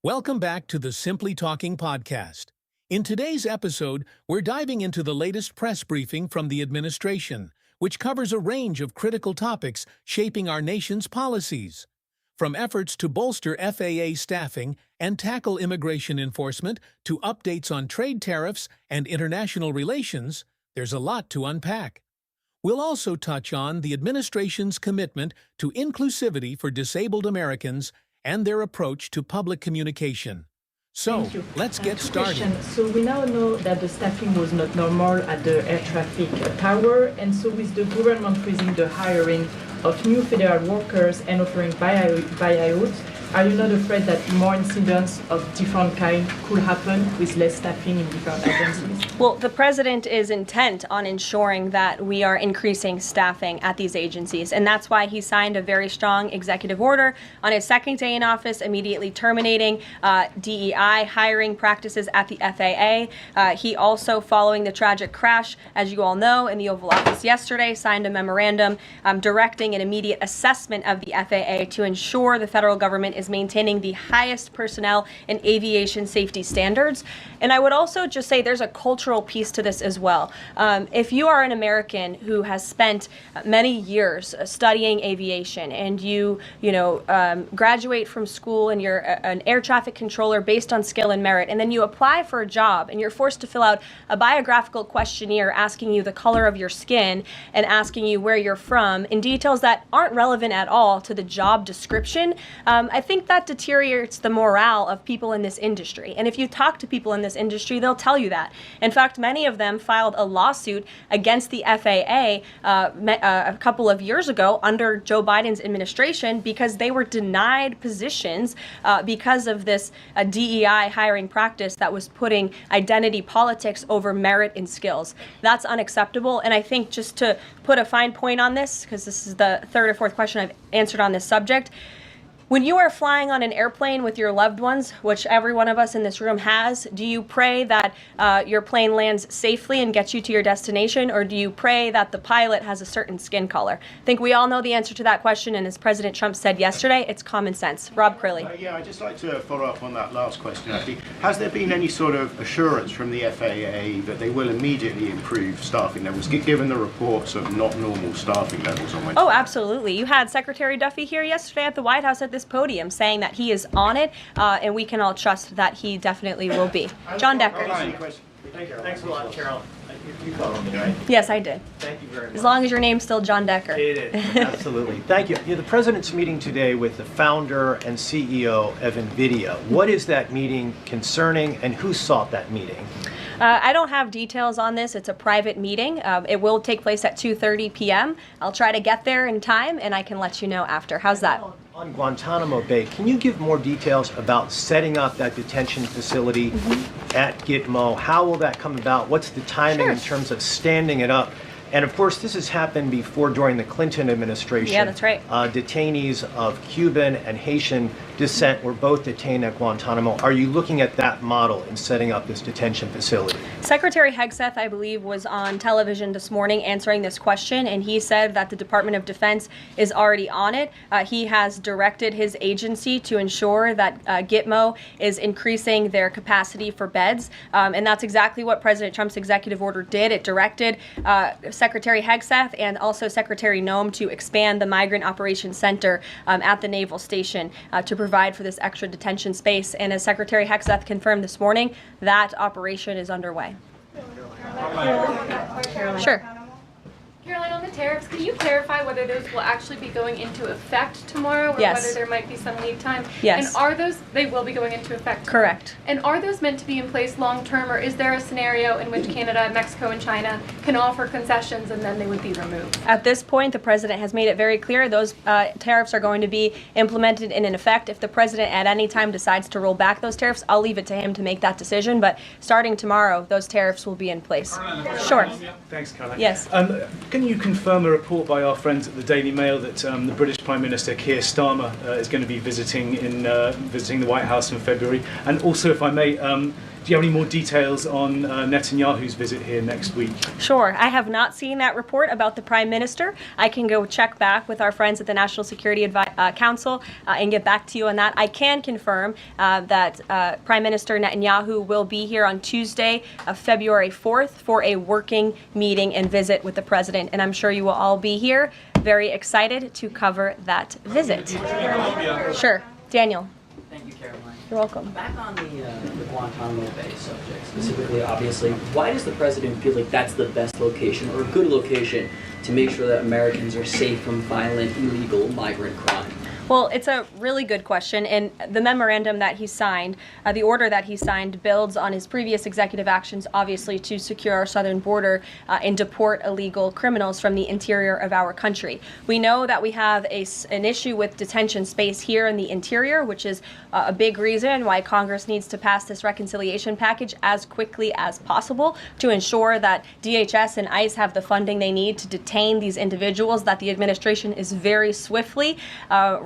Welcome back to the Simply Talking podcast. In today's episode, we're diving into the latest press briefing from the administration, which covers a range of critical topics shaping our nation's policies. From efforts to bolster FAA staffing and tackle immigration enforcement to updates on trade tariffs and international relations, there's a lot to unpack. We'll also touch on the administration's commitment to inclusivity for disabled Americans and their approach to public communication. So, let's get started. Questions. So we now know that the staffing was not normal at the air traffic tower, and so with the government freezing the hiring of new federal workers and offering buyouts, are you not afraid that more incidents of different kind could happen with less staffing in different agencies? Well, the president is intent on ensuring that we are increasing staffing at these agencies, and that's why he signed a very strong executive order on his second day in office, immediately terminating DEI hiring practices at the FAA. He also, following the tragic crash, as you all know, in the Oval Office yesterday, signed a memorandum directing an immediate assessment of the FAA to ensure the federal government is maintaining the highest personnel and aviation safety standards. And I would also just say there's a cultural piece to this as well. If you are an American who has spent many years studying aviation and you graduate from school and you're an air traffic controller based on skill and merit, and then you apply for a job and you're forced to fill out a biographical questionnaire asking you the color of your skin and asking you where you're from in details that aren't relevant at all to the job description, I think that deteriorates the morale of people in this industry. And if you talk to people in this industry, they'll tell you that. In fact, many of them filed a lawsuit against the FAA a couple of years ago under Joe Biden's administration because they were denied positions because of this DEI hiring practice that was putting identity politics over merit and skills. That's unacceptable. And I think just to put a fine point on this, because this is the third or fourth question I've answered on this subject, when you are flying on an airplane with your loved ones, which every one of us in this room has, do you pray that your plane lands safely and gets you to your destination, or do you pray that the pilot has a certain skin color? I think we all know the answer to that question, and as President Trump said yesterday, it's common sense. Rob Crilly. Yeah, I'd just like to follow up on that last question, actually. Has there been any sort of assurance from the FAA that they will immediately improve staffing levels, given the reports of not normal staffing levels on Wednesday? Oh, absolutely. You had Secretary Duffy here yesterday at the White House at this podium saying that he is on it, and we can all trust that he definitely will be. John Decker. Thanks a lot, Carol. You called on me, right? Yes, I did. Thank you very much. As long as your name's still John Decker. It is, absolutely. Thank you. The president's meeting today with the founder and CEO of NVIDIA. What is that meeting concerning, and who sought that meeting? I don't have details on this. It's a private meeting. It will take place at 2:30 p.m. I'll try to get there in time, and I can let you know after. How's that? On Guantanamo Bay, can you give more details about setting up that detention facility at Gitmo? How will that come about? What's the timing in terms of standing it up? And of course, this has happened before during the Clinton administration. Yeah, that's right. Detainees of Cuban and Haitian descent were both detained at Guantanamo. Are you looking at that model in setting up this detention facility? Secretary Hegseth, I believe, was on television this morning answering this question, and he said that the Department of Defense is already on it. He has directed his agency to ensure that Gitmo is increasing their capacity for beds, and that's exactly what President Trump's executive order did. It directed Secretary Hegseth and also Secretary Noem to expand the Migrant Operations Center at the Naval Station to provide for this extra detention space. And as Secretary Hegseth confirmed this morning, that operation is underway. Sure. Caroline, on the tariffs, can you clarify whether those will actually be going into effect tomorrow, or Yes. whether there might be some lead time? Yes. And are those, they will be going into effect tomorrow? Correct. And are those meant to be in place long term, or is there a scenario in which Canada, Mexico, and China can offer concessions and then they would be removed? At this point, the president has made it very clear those tariffs are going to be implemented and in effect. If the president at any time decides to roll back those tariffs, I'll leave it to him to make that decision. But starting tomorrow, those tariffs will be in place. Sure. Thanks, Caroline. Yes. Can you confirm a report by our friends at the Daily Mail that the British Prime Minister Keir Starmer is going to be visiting the White House in February? And also, if I may, do you have any more details on Netanyahu's visit here next week? Sure. I have not seen that report about the Prime Minister. I can go check back with our friends at the National Security Council and get back to you on that. I can confirm that Prime Minister Netanyahu will be here on Tuesday, February 4th, for a working meeting and visit with the President. And I'm sure you will all be here, very excited to cover that visit. Sure. Daniel. Thank you, Caroline. You're welcome. Back on the Guantanamo Bay subject, specifically, obviously, why does the president feel like that's the best location or a good location to make sure that Americans are safe from violent, illegal migrant crime? Well, it's a really good question, and the memorandum that he signed, the order that he signed, builds on his previous executive actions, obviously, to secure our southern border and deport illegal criminals from the interior of our country. We know that we have an issue with detention space here in the interior, which is a big reason why Congress needs to pass this reconciliation package as quickly as possible to ensure that DHS and ICE have the funding they need to detain these individuals that the administration is very swiftly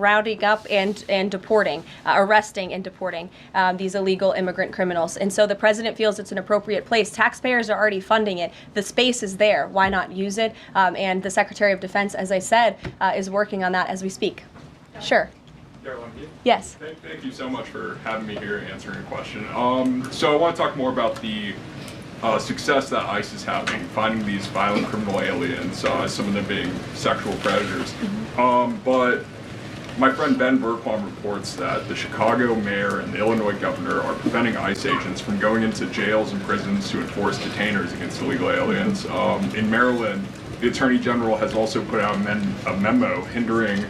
rounding up and deporting, arresting and deporting these illegal immigrant criminals. And so the president feels it's an appropriate place. Taxpayers are already funding it. The space is there. Why not use it? And the Secretary of Defense, as I said, is working on that as we speak. Sure. Caroline, Yes. Thank you so much for having me here and answering a question. So I want to talk more about the success that ICE is having finding these violent criminal aliens, some of them being sexual predators. But my friend Ben Bergquam reports that the Chicago mayor and the Illinois governor are preventing ICE agents from going into jails and prisons to enforce detainers against illegal aliens. In Maryland, the Attorney General has also put out a memo hindering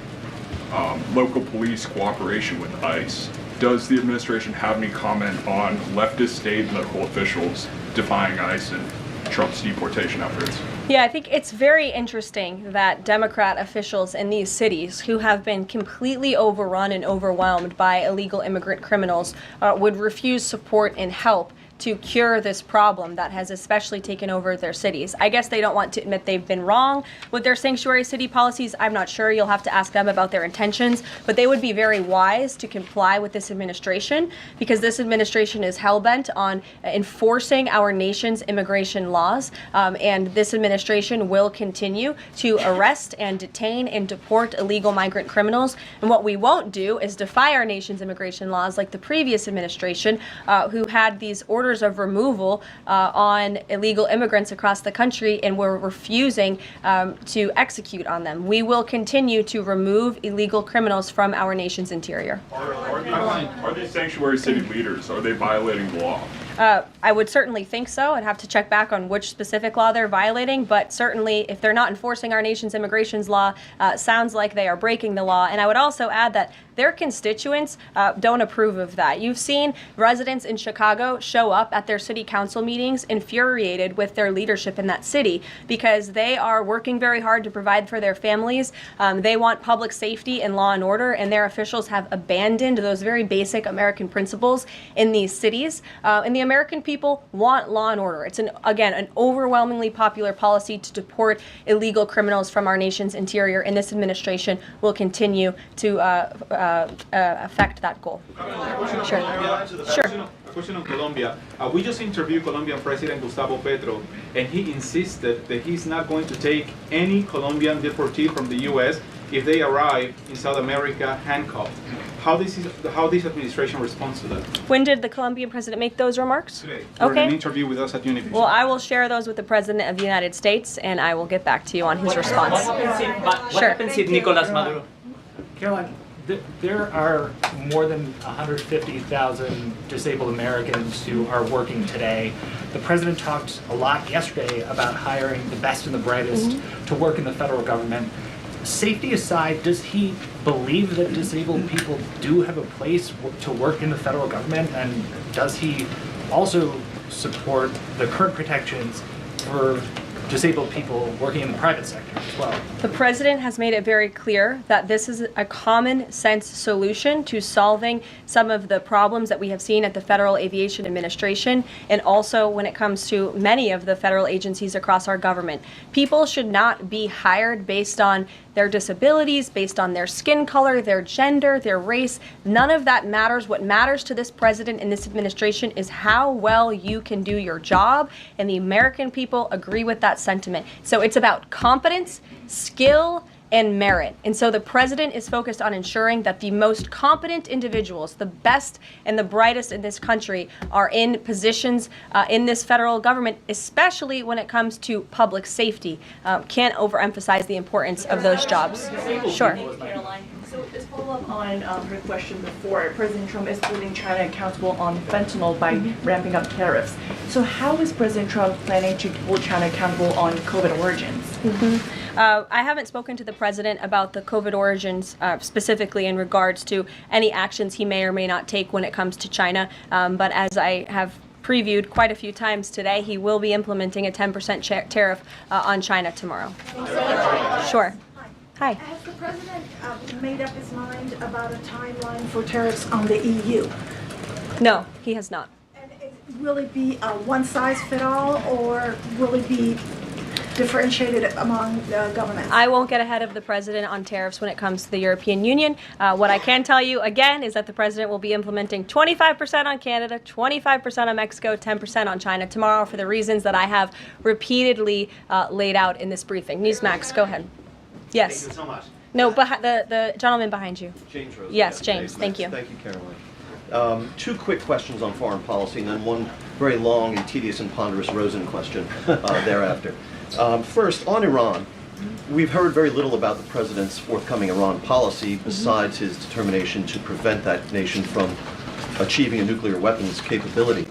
local police cooperation with ICE. Does the administration have any comment on leftist state and local officials defying ICE and Trump's deportation efforts? Yeah, I think it's very interesting that Democrat officials in these cities who have been completely overrun and overwhelmed by illegal immigrant criminals would refuse support and help to cure this problem that has especially taken over their cities. I guess they don't want to admit they've been wrong with their sanctuary city policies. I'm not sure. You'll have to ask them about their intentions, but they would be very wise to comply with this administration because this administration is hell-bent on enforcing our nation's immigration laws, and this administration will continue to arrest and detain and deport illegal migrant criminals. And what we won't do is defy our nation's immigration laws like the previous administration, who had these orders of removal on illegal immigrants across the country and were refusing to execute on them. We will continue to remove illegal criminals from our nation's interior. Are these sanctuary city leaders, are they violating the law? I would certainly think so. I'd have to check back on which specific law they're violating, but certainly if they're not enforcing our nation's immigration law, sounds like they are breaking the law. And I would also add that their constituents don't approve of that. You've seen residents in Chicago show up at their city council meetings infuriated with their leadership in that city because they are working very hard to provide for their families. They want public safety and law and order, and their officials have abandoned those very basic American principles in these cities. And the American people want law and order. It's, again, an overwhelmingly popular policy to deport illegal criminals from our nation's interior, and this administration will continue to affect that goal. Sure. A question on Colombia. We just interviewed Colombian President Gustavo Petro, and he insisted that he's not going to take any Colombian deportee from the U.S. if they arrive in South America handcuffed. How this administration responds to that? When did the Colombian president make those remarks? Today, for Okay. an interview with us at Univision. Well, I will share those with the President of the United States, and I will get back to you on his response. What Sure. happens if Nicolas Maduro? Caroline, there are more than 150,000 disabled Americans who are working today. The president talked a lot yesterday about hiring the best and the brightest to work in the federal government. Safety aside, does he believe that disabled people do have a place to work in the federal government? And does he also support the current protections for disabled people working in the private sector as well? The president has made it very clear that this is a common sense solution to solving some of the problems that we have seen at the Federal Aviation Administration and also when it comes to many of the federal agencies across our government. People should not be hired based on their disabilities, based on their skin color, their gender, their race. None of that matters. What matters to this president and this administration is how well you can do your job, and the American people agree with that sentiment. So it's about competence, skill, and merit. And so the president is focused on ensuring that the most competent individuals, the best and the brightest in this country, are in positions in this federal government, especially when it comes to public safety. Can't overemphasize the importance of those jobs. Sure. So as follow-up on her question before, President Trump is holding China accountable on fentanyl by ramping up tariffs. So how is President Trump planning to hold China accountable on COVID origins? I haven't spoken to the president about the COVID origins specifically in regards to any actions he may or may not take when it comes to China. But as I have previewed quite a few times today, he will be implementing a 10% tariff on China tomorrow. Sure. Hi. Has the president made up his mind about a timeline for tariffs on the EU? No, he has not. And will it be a one-size-fit-all, or will it be differentiated among governments? I won't get ahead of the president on tariffs when it comes to the European Union. What I can tell you, again, is that the president will be implementing 25% on Canada, 25% on Mexico, 10% on China tomorrow for the reasons that I have repeatedly laid out in this briefing. Newsmax, go ahead. Yes. Thank you so much. No, the gentleman behind you. James Rose. Yes, James. Thank you. Thank you, Caroline. Two quick questions on foreign policy, and then one very long and tedious and ponderous Rosen question thereafter. First, on Iran, we've heard very little about the president's forthcoming Iran policy besides his determination to prevent that nation from achieving a nuclear weapons capability.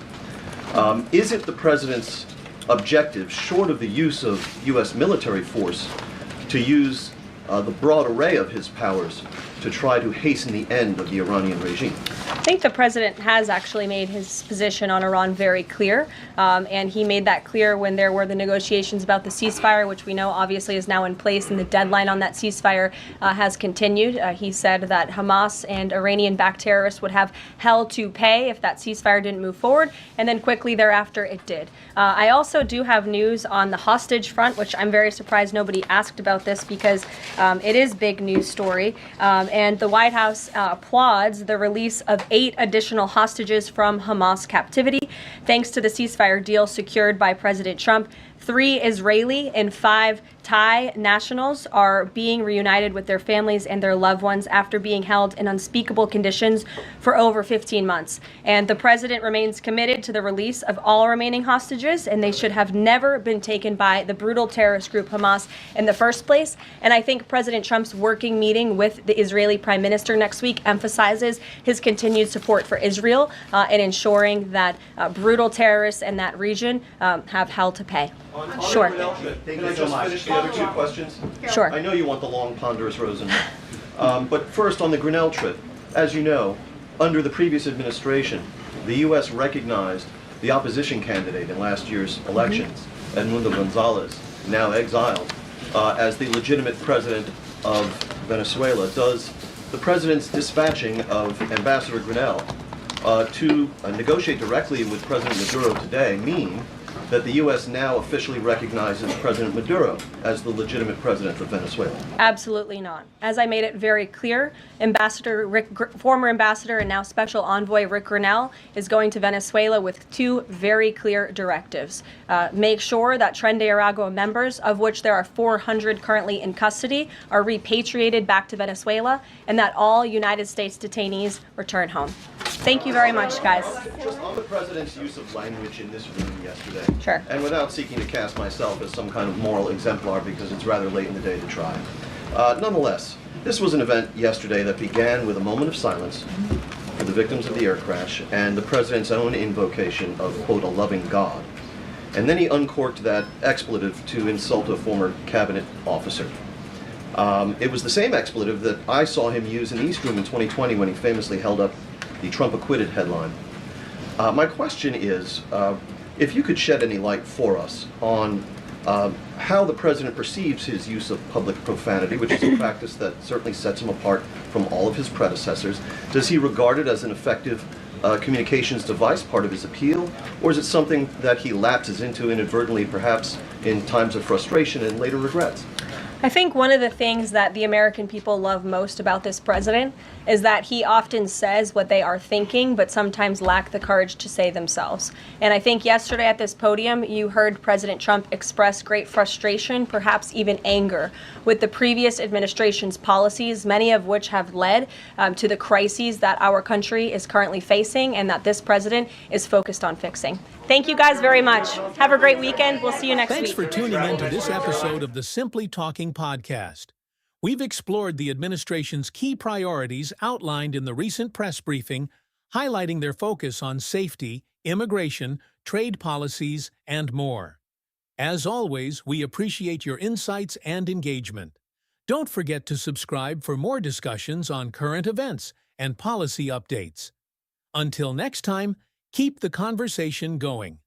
Is it the president's objective, short of the use of U.S. military force, to use the broad array of his powers to try to hasten the end of the Iranian regime? I think the president has actually made his position on Iran very clear, and he made that clear when there were the negotiations about the ceasefire, which we know obviously is now in place, and the deadline on that ceasefire has continued. He said that Hamas and Iranian-backed terrorists would have hell to pay if that ceasefire didn't move forward, and then quickly thereafter it did. I also do have news on the hostage front, which I'm very surprised nobody asked about this because it is big news story, and the White House applauds the release of 8 additional hostages from Hamas captivity, thanks to the ceasefire deal secured by President Trump. 3 Israeli and 5 Thai nationals are being reunited with their families and their loved ones after being held in unspeakable conditions for over 15 months. And the president remains committed to the release of all remaining hostages, and they should have never been taken by the brutal terrorist group Hamas in the first place. And I think President Trump's working meeting with the Israeli Prime Minister next week emphasizes his continued support for Israel and ensuring that brutal terrorists in that region have hell to pay. Sure. Can I just finish the other 2 questions? Sure. I know you want the long, ponderous Rosen. But first, on the Grinnell trip, as you know, under the previous administration, the U.S. recognized the opposition candidate in last year's elections, Edmundo Gonzalez, now exiled, as the legitimate president of Venezuela. Does the president's dispatching of Ambassador Grinnell to negotiate directly with President Maduro today mean that the U.S. now officially recognizes President Maduro as the legitimate president of Venezuela? Absolutely not. As I made it very clear, former ambassador and now special envoy Rick Grinnell is going to Venezuela with 2 very clear directives. Make sure that Tren de Aragua members, of which there are 400 currently in custody, are repatriated back to Venezuela, and that all United States detainees return home. Thank you very much, guys. Just on the president's use of language in this room yesterday, Sure. and without seeking to cast myself as some kind of moral exemplar because it's rather late in the day to try. Nonetheless, this was an event yesterday that began with a moment of silence for the victims of the air crash and the president's own invocation of, quote, a loving God. And then he uncorked that expletive to insult a former cabinet officer. It was the same expletive that I saw him use in the East Room in 2020 when he famously held up the Trump acquitted headline. My question is, if you could shed any light for us on how the president perceives his use of public profanity, which is a practice that certainly sets him apart from all of his predecessors. Does he regard it as an effective communications device, part of his appeal, or is it something that he lapses into inadvertently, perhaps in times of frustration and later regrets? I think one of the things that the American people love most about this president is that he often says what they are thinking, but sometimes lack the courage to say themselves. And I think yesterday at this podium, you heard President Trump express great frustration, perhaps even anger, with the previous administration's policies, many of which have led to the crises that our country is currently facing and that this president is focused on fixing. Thank you guys very much. Have a great weekend. We'll see you next Thanks week. for tuning in to this episode of the Simply Talking podcast. We've explored the administration's key priorities outlined in the recent press briefing, highlighting their focus on safety, immigration, trade policies, and more. As always, we appreciate your insights and engagement. Don't forget to subscribe for more discussions on current events and policy updates. Until next time, keep the conversation going.